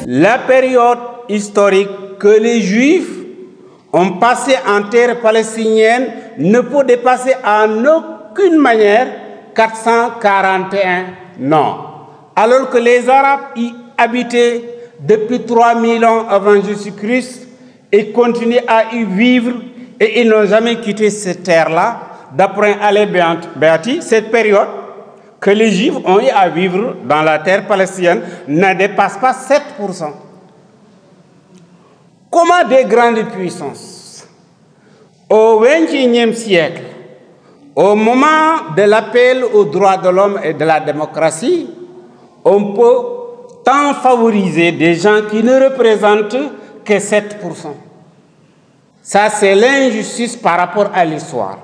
La période historique que les Juifs ont passée en terre palestinienne ne peut dépasser en aucune manière 441 ans. Alors que les Arabes y habitaient depuis 3000 ans avant Jésus-Christ et continuent à y vivre et ils n'ont jamais quitté cette terre-là. D'après Alain Beatty, cette période que les Juifs ont eu à vivre dans la terre palestinienne ne dépasse pas 7%. Comment des grandes puissances, au XXIe siècle, au moment de l'appel aux droits de l'homme et de la démocratie, on peut tant favoriser des gens qui ne représentent que 7%. Ça, c'est l'injustice par rapport à l'histoire,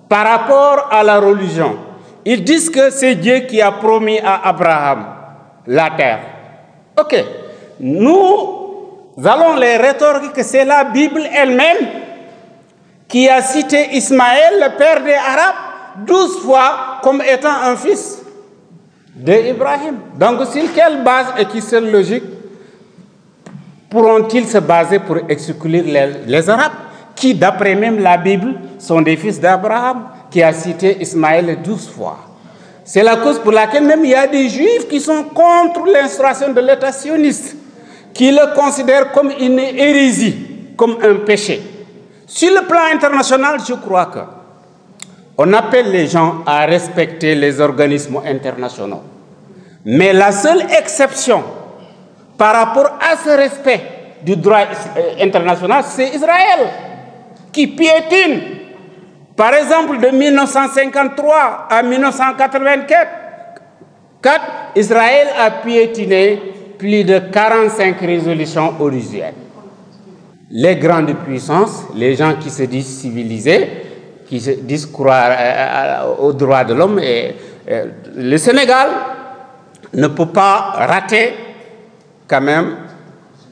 par rapport à la religion. Ils disent que c'est Dieu qui a promis à Abraham la terre. Ok, nous allons les rétorquer que c'est la Bible elle-même qui a cité Ismaël, le père des Arabes, 12 fois comme étant un fils d'Ibrahim. Donc, sur quelle base et qui seule logique pourront-ils se baser pour exclure les Arabes, qui, d'après même la Bible, sont des fils d'Abraham, qui a cité Ismaël 12 fois. C'est la cause pour laquelle même il y a des Juifs qui sont contre l'instauration de l'État sioniste, qui le considèrent comme une hérésie, comme un péché. Sur le plan international, je crois que on appelle les gens à respecter les organismes internationaux. Mais la seule exception par rapport à ce respect du droit international, c'est Israël, qui piétine. Par exemple, de 1953 à 1984, Israël a piétiné plus de 45 résolutions onusiennes. Les grandes puissances, les gens qui se disent civilisés, qui se disent croire aux droits de l'homme, et le Sénégal ne peut pas rater quand même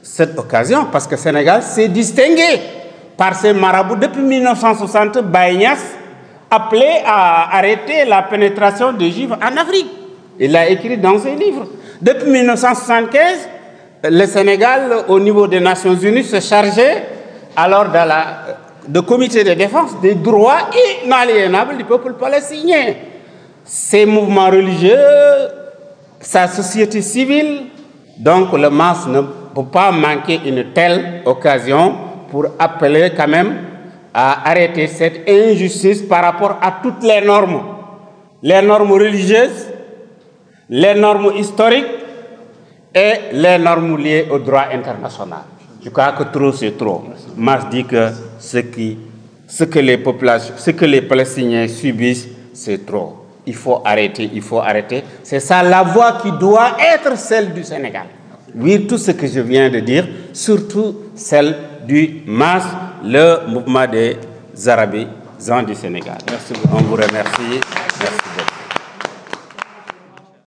cette occasion, parce que le Sénégal s'est distingué par ses marabouts. Depuis 1960, Baye Niasse appelait à arrêter la pénétration des Juifs en Afrique. Il l'a écrit dans ses livres. Depuis 1975, le Sénégal, au niveau des Nations Unies, se chargeait alors de comité de défense des droits inaliénables du peuple palestinien. Ses mouvements religieux, sa société civile. Donc le MAS ne peut pas manquer une telle occasion pour appeler quand même à arrêter cette injustice par rapport à toutes les normes religieuses, les normes historiques et les normes liées au droit international. Je crois que trop c'est trop. MAS dit que ce que les Palestiniens subissent, c'est trop. Il faut arrêter, il faut arrêter. C'est ça la voie qui doit être celle du Sénégal. Oui, tout ce que je viens de dire, surtout celle du MAS, le mouvement des Arabisans du Sénégal. Merci, on vous remercie. Merci beaucoup.